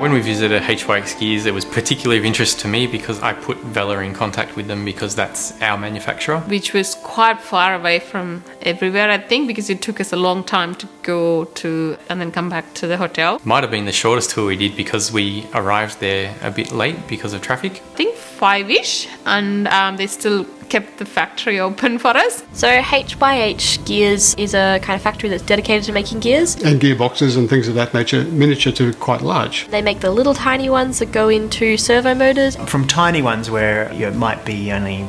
When we visited HYX Gears, it was particularly of interest to me because I put Vela in contact with them because that's our manufacturer. Which was quite far away from everywhere, I think, because it took us a long time to go to and then come back to the hotel. Might have been the shortest tour we did because we arrived there a bit late because of traffic. I think 5-ish, and they still kept the factory open for us. So HYX Gears is a kind of factory that's dedicated to making gears. And gearboxes and things of that nature, miniature to quite large. They make the little tiny ones that go into servo motors. From tiny ones where it might be only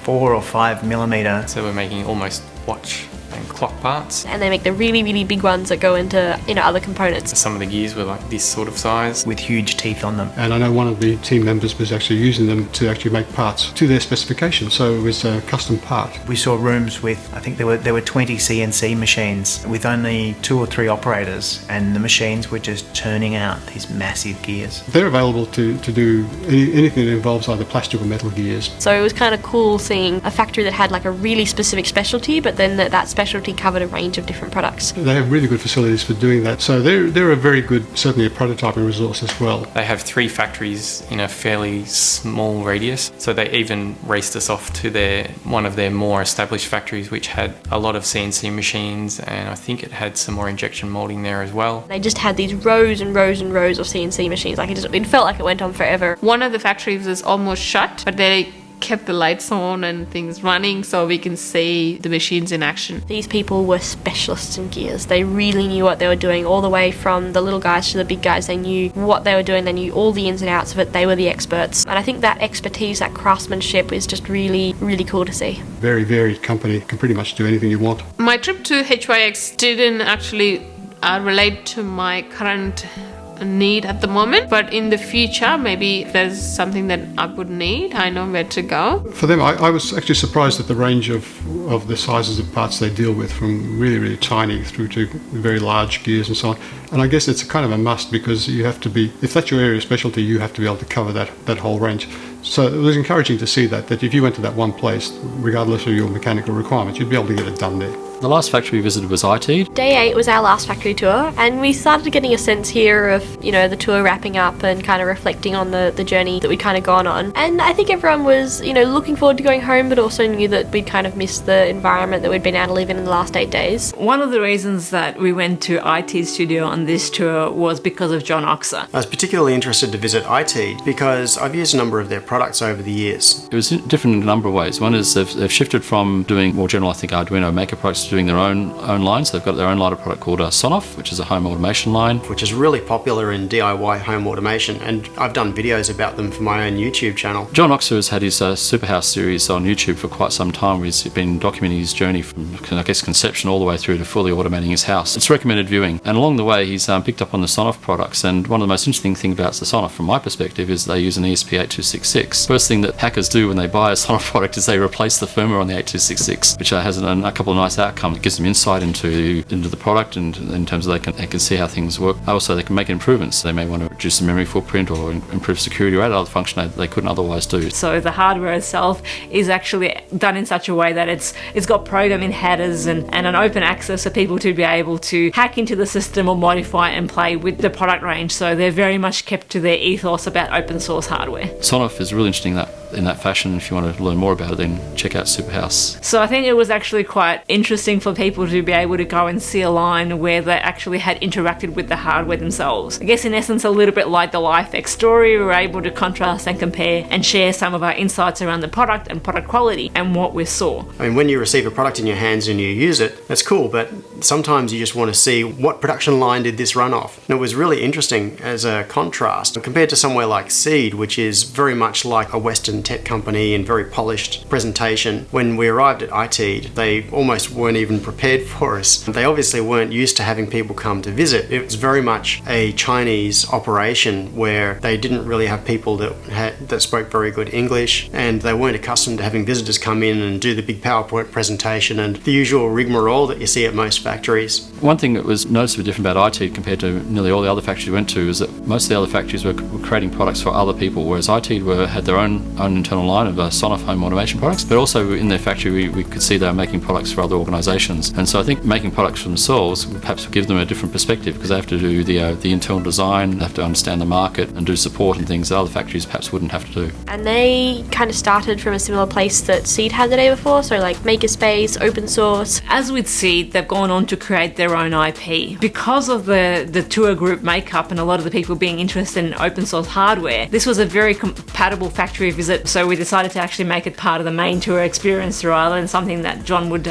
4 or 5 millimetre. So we're making almost watch and clock parts. And they make the really, really big ones that go into other components. Some of the gears were like this sort of size. With huge teeth on them. And I know one of the team members was actually using them to actually make parts to their specification, so it was a custom part. We saw rooms with, I think there were 20 CNC machines with only 2 or 3 operators, and the machines were just turning out these massive gears. They're available to do anything that involves either plastic or metal gears. So it was kind of cool seeing a factory that had like a really specific specialty, but then that specialty covered a range of different products. They have really good facilities for doing that, so they're a very good, certainly a prototyping resource as well. They have 3 factories in a fairly small radius, so they even raced us off to one of their more established factories, which had a lot of CNC machines, and I think it had some more injection molding there as well. They just had these rows and rows and rows of CNC machines. Like it felt like it went on forever. One of the factories was almost shut, but they kept the lights on and things running so we can see the machines in action. These people were specialists in gears. They really knew what they were doing, all the way from the little guys to the big guys. They knew what they were doing, they knew all the ins and outs of it. They were the experts. And I think that expertise, that craftsmanship is just really, really cool to see. Very varied company, can pretty much do anything you want. My trip to HYX didn't actually relate to my current need at the moment, but in the future maybe if there's something that I would need, I know where to go. For them, I was actually surprised at the range of the sizes of parts they deal with, from really, really tiny through to very large gears and so on. And I guess it's kind of a must, because you have to be, if that's your area of specialty, you have to be able to cover that whole range. So it was encouraging to see that if you went to that one place, regardless of your mechanical requirements, you'd be able to get it done there. The last factory we visited was ITEAD. Day 8 was our last factory tour, and we started getting a sense here of, the tour wrapping up and kind of reflecting on the journey that we'd kind of gone on. And I think everyone was, looking forward to going home, but also knew that we'd kind of missed the environment that we'd been able to live in the last 8 days. One of the reasons that we went to ITEAD studio on this tour was because of John Oxer. I was particularly interested to visit ITEAD because I've used a number of their products over the years. It was different in a number of ways. One is they've shifted from doing more general, I think, Arduino maker products to doing their own line. So they've got their own line of product called Sonoff, which is a home automation line. Which is really popular in DIY home automation, and I've done videos about them for my own YouTube channel. John Oxer has had his Superhouse series on YouTube for quite some time, where he's been documenting his journey from, conception all the way through to fully automating his house. It's recommended viewing. And along the way, he's picked up on the Sonoff products, and one of the most interesting things about the Sonoff, from my perspective, is they use an ESP8266. First thing that hackers do when they buy a Sonoff product is they replace the firmware on the 8266, which has a couple of nice outcomes. It gives them insight into the product, and in terms of they can see how things work. Also, they can make improvements. They may want to reduce the memory footprint or improve security or add other functionality they couldn't otherwise do. So the hardware itself is actually done in such a way that it's got programming headers and an open access for people to be able to hack into the system or modify and play with the product range. So they're very much kept to their ethos about open source hardware. Sonoff is really interesting in that fashion. If you want to learn more about it, then check out Superhouse. So I think it was actually quite interesting for people to be able to go and see a line where they actually had interacted with the hardware themselves. I guess in essence a little bit like the LifeX story, we were able to contrast and compare and share some of our insights around the product and product quality and what we saw. I mean, when you receive a product in your hands and you use it, that's cool, but sometimes you just want to see what production line did this run off. And it was really interesting as a contrast compared to somewhere like Seed, which is very much like a Western tech company and very polished presentation. When we arrived at ITEAD, they almost weren't even prepared for us. They obviously weren't used to having people come to visit. It was very much a Chinese operation where they didn't really have people that spoke very good English, and they weren't accustomed to having visitors come in and do the big PowerPoint presentation and the usual rigmarole that you see at most factories. One thing that was noticeably different about ITEAD compared to nearly all the other factories we went to is that most of the other factories were creating products for other people, whereas ITEAD had their own own internal line of Sonoff home automation products, but also in their factory we could see they were making products for other organisations. And so I think making products for themselves perhaps would give them a different perspective, because they have to do the internal design, they have to understand the market and do support and things that other factories perhaps wouldn't have to do. And they kind of started from a similar place that Seed had the day before, so like makerspace, open source. As with Seed, they've gone on to create their own IP. Because of the tour group makeup and a lot of the people being interested in open source hardware, this was a very compatible factory visit, so we decided to actually make it part of the main tour experience rather than something that John would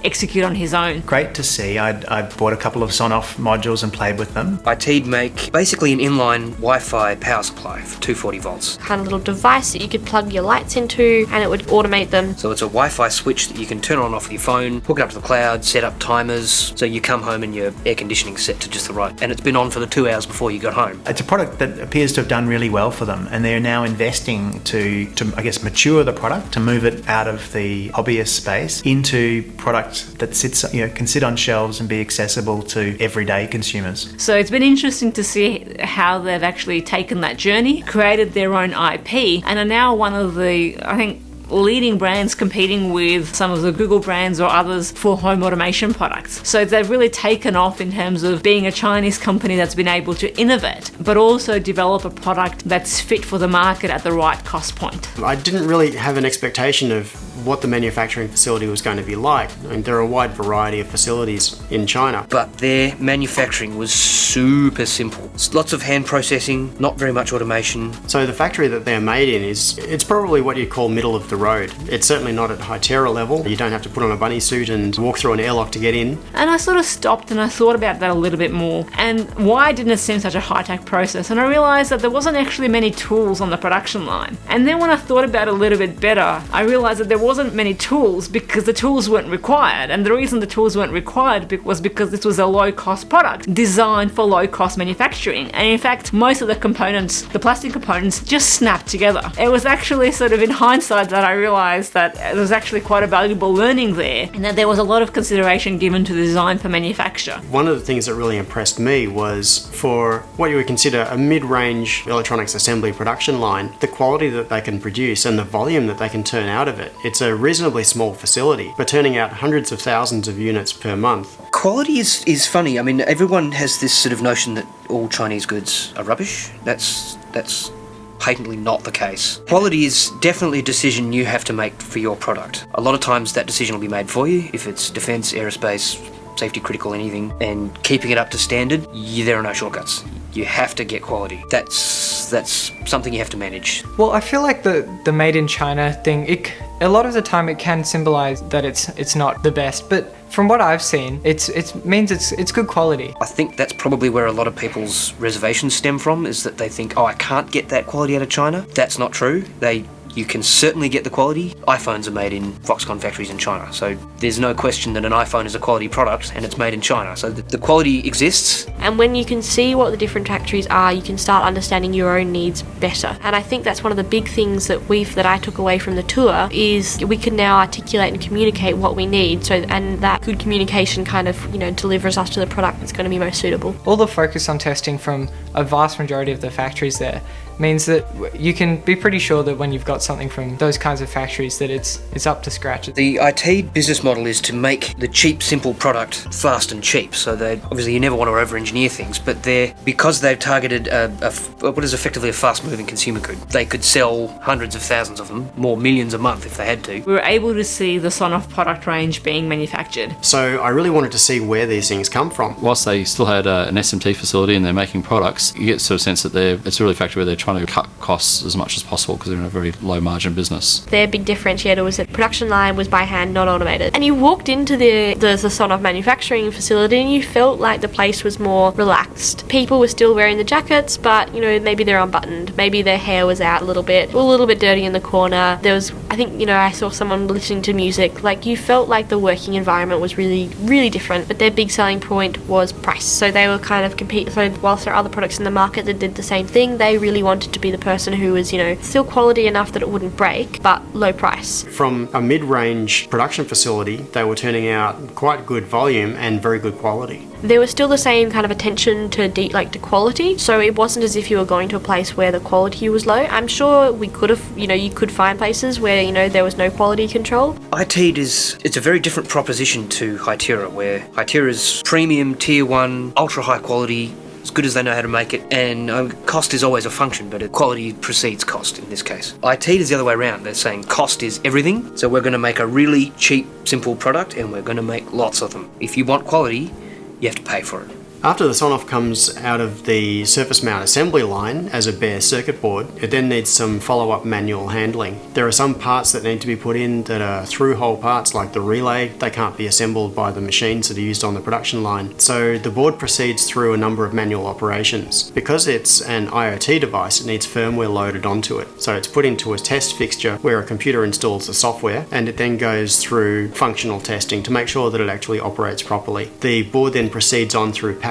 execute on his own. Great to see. I bought a couple of Sonoff modules and played with them. ITEAD make basically an inline Wi-Fi power supply for 240 volts. Kind of little device that you could plug your lights into and it would automate them. So it's a Wi-Fi switch that you can turn on and off with your phone, hook it up to the cloud, set up timers, so you come home and your air conditioning's set to just the right, and it's been on for the 2 hours before you got home. It's a product that appears to have done really well for them, and they're now investing to I guess, mature the product, to move it out of the hobbyist space into product that sits, can sit on shelves and be accessible to everyday consumers. So it's been interesting to see how they've actually taken that journey, created their own IP, and are now one of the, I think, leading brands competing with some of the Google brands or others for home automation products. So they've really taken off in terms of being a Chinese company that's been able to innovate, but also develop a product that's fit for the market at the right cost point. I didn't really have an expectation of what the manufacturing facility was going to be like. I mean, there are a wide variety of facilities in China. But their manufacturing was super simple. It's lots of hand processing, not very much automation. So the factory that they're made in it's probably what you'd call middle of the road. It's certainly not at HYTERA level. You don't have to put on a bunny suit and walk through an airlock to get in. And I sort of stopped and I thought about that a little bit more. And why didn't it seem such a high-tech process? And I realised that there wasn't actually many tools on the production line. And then when I thought about it a little bit better, I realised that there wasn't many tools because the tools weren't required. And the reason the tools weren't required was because this was a low-cost product designed for low-cost manufacturing. And in fact, most of the components, the plastic components, just snapped together. It was actually sort of in hindsight that I realised that there was actually quite a valuable learning there, and that there was a lot of consideration given to the design for manufacture. One of the things that really impressed me was, for what you would consider a mid-range electronics assembly production line, the quality that they can produce and the volume that they can turn out of it. It's a reasonably small facility, but turning out hundreds of thousands of units per month. Quality is funny. I mean, everyone has this sort of notion that all Chinese goods are rubbish. That's patently not the case. Quality is definitely a decision you have to make for your product. A lot of times that decision will be made for you if it's defence, aerospace, safety critical, anything, and keeping it up to standard, there are no shortcuts. You have to get quality. That's something you have to manage. Well, I feel like the made in China thing, a lot of the time it can symbolize that it's not the best, but from what I've seen, it means it's good quality. I think that's probably where a lot of people's reservations stem from, is that they think, I can't get that quality out of China. That's not true. You can certainly get the quality. iPhones are made in Foxconn factories in China, so there's no question that an iPhone is a quality product and it's made in China. So the quality exists. And when you can see what the different factories are, you can start understanding your own needs better. And I think that's one of the big things that I took away from the tour, is we can now articulate and communicate what we need. And that good communication kind of, delivers us to the product that's going to be most suitable. All the focus on testing from a vast majority of the factories there means that you can be pretty sure that when you've got something from those kinds of factories that it's up to scratch. The ITEAD business model is to make the cheap, simple product fast and cheap. So obviously you never want to over-engineer things, but because they've targeted what is effectively a fast-moving consumer good, they could sell hundreds of thousands of them, more millions a month if they had to. We were able to see the Sonoff product range being manufactured. So I really wanted to see where these things come from. Whilst they still had an SMT facility and they're making products, you get sort of sense that it's really a factory where they're trying to cut costs as much as possible because they're in a very low margin business. Their big differentiator was that the production line was by hand, not automated. And you walked into the Sonoff manufacturing facility and you felt like the place was more relaxed. People were still wearing the jackets, but maybe they're unbuttoned. Maybe their hair was out a little bit dirty in the corner. There was, I think, I saw someone listening to music. Like, you felt like the working environment was really, really different, but their big selling point was price. So they were kind of so whilst there are other products in the market that did the same thing, they really wanted to be the person who was, still quality enough that it wouldn't break, but low price. From a mid-range production facility, they were turning out quite good volume and very good quality. There was still the same kind of attention to quality, so it wasn't as if you were going to a place where the quality was low. I'm sure we could have, you could find places where, there was no quality control. ITEAD it's a very different proposition to HYTERA, where HYTERA's premium, tier 1, ultra high quality, as good as they know how to make it, and cost is always a function, but quality precedes cost in this case. ITEAD is the other way around. They're saying cost is everything, so we're going to make a really cheap, simple product, and we're going to make lots of them. If you want quality, you have to pay for it. After the Sonoff comes out of the surface mount assembly line as a bare circuit board, it then needs some follow-up manual handling. There are some parts that need to be put in that are through-hole parts, like the relay. They can't be assembled by the machines that are used on the production line. So the board proceeds through a number of manual operations. Because it's an IoT device, it needs firmware loaded onto it. So it's put into a test fixture where a computer installs the software, and it then goes through functional testing to make sure that it actually operates properly. The board then proceeds on through packaging.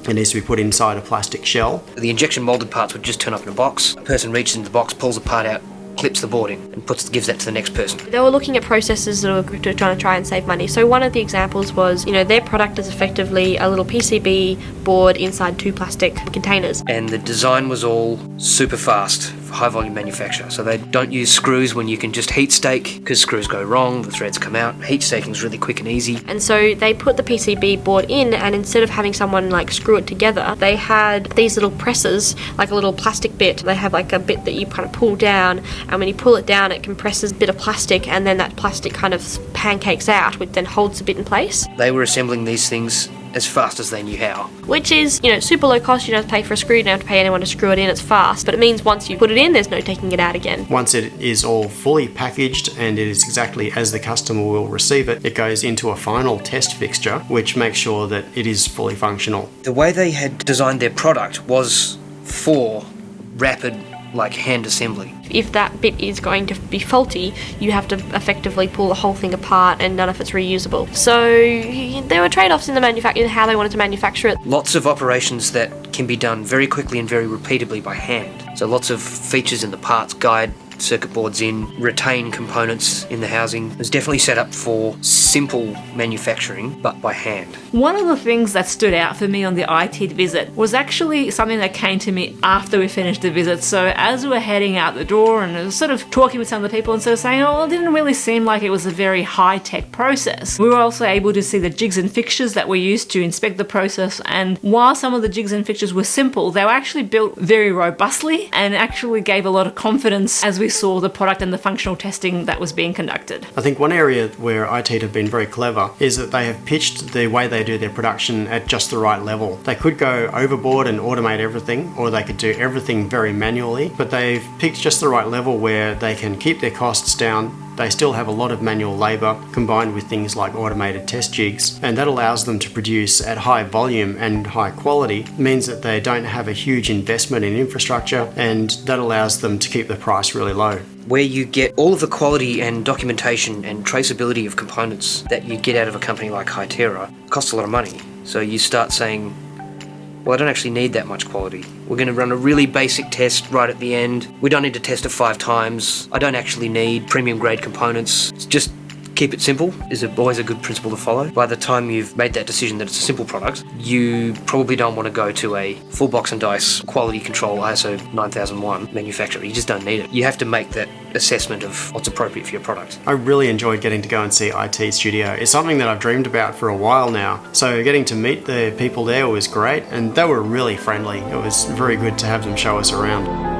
It needs to be put inside a plastic shell. The injection molded parts would just turn up in a box. A person reaches into the box, pulls the part out, clips the board in, and gives that to the next person. They were looking at processes that were trying to try and save money. So one of the examples was, their product is effectively a little PCB board inside 2 plastic containers. And the design was all super fast for high volume manufacture. So they don't use screws when you can just heat stake, because screws go wrong, the threads come out. Heat staking is really quick and easy. And so they put the PCB board in, and instead of having someone screw it together, they had these little presses, like a little plastic bit. They have a bit that you kind of pull down, and when you pull it down, it compresses a bit of plastic, and then that plastic kind of pancakes out, which then holds the bit in place. They were assembling these things as fast as they knew how. Which is, super low cost. You don't have to pay for a screw, you don't have to pay anyone to screw it in, it's fast. But it means once you put it in, there's no taking it out again. Once it is all fully packaged and it is exactly as the customer will receive it, it goes into a final test fixture, which makes sure that it is fully functional. The way they had designed their product was for rapid, hand assembly. If that bit is going to be faulty, you have to effectively pull the whole thing apart, and none of it's reusable. So there were trade-offs in in how they wanted to manufacture it. Lots of operations that can be done very quickly and very repeatably by hand. So lots of features in the parts guide, circuit boards in, retain components in the housing. It was definitely set up for simple manufacturing, but by hand. One of the things that stood out for me on the ITEAD visit was actually something that came to me after we finished the visit. So as we were heading out the door and I was sort of talking with some of the people and sort of saying, it didn't really seem like it was a very high-tech process. We were also able to see the jigs and fixtures that were used to inspect the process, and while some of the jigs and fixtures were simple, they were actually built very robustly and actually gave a lot of confidence as we saw the product and the functional testing that was being conducted. I think one area where ITEAD have been very clever is that they have pitched the way they do their production at just the right level. They could go overboard and automate everything, or they could do everything very manually, but they've picked just the right level where they can keep their costs down. They still have a lot of manual labour combined with things like automated test jigs, and that allows them to produce at high volume and high quality. It means that they don't have a huge investment in infrastructure, and that allows them to keep the price really low. Where you get all of the quality and documentation and traceability of components that you get out of a company like HYTERA costs a lot of money. So you start saying, well, I don't actually need that much quality. We're going to run a really basic test right at the end. We don't need to test it 5 times. I don't actually need premium grade components. Just keep it simple is always a good principle to follow. By the time you've made that decision that it's a simple product, you probably don't want to go to a full box and dice quality control ISO 9001 manufacturer. You just don't need it. You have to make that assessment of what's appropriate for your product. I really enjoyed getting to go and see ITEAD Studio. It's something that I've dreamed about for a while now. So getting to meet the people there was great, and they were really friendly. It was very good to have them show us around.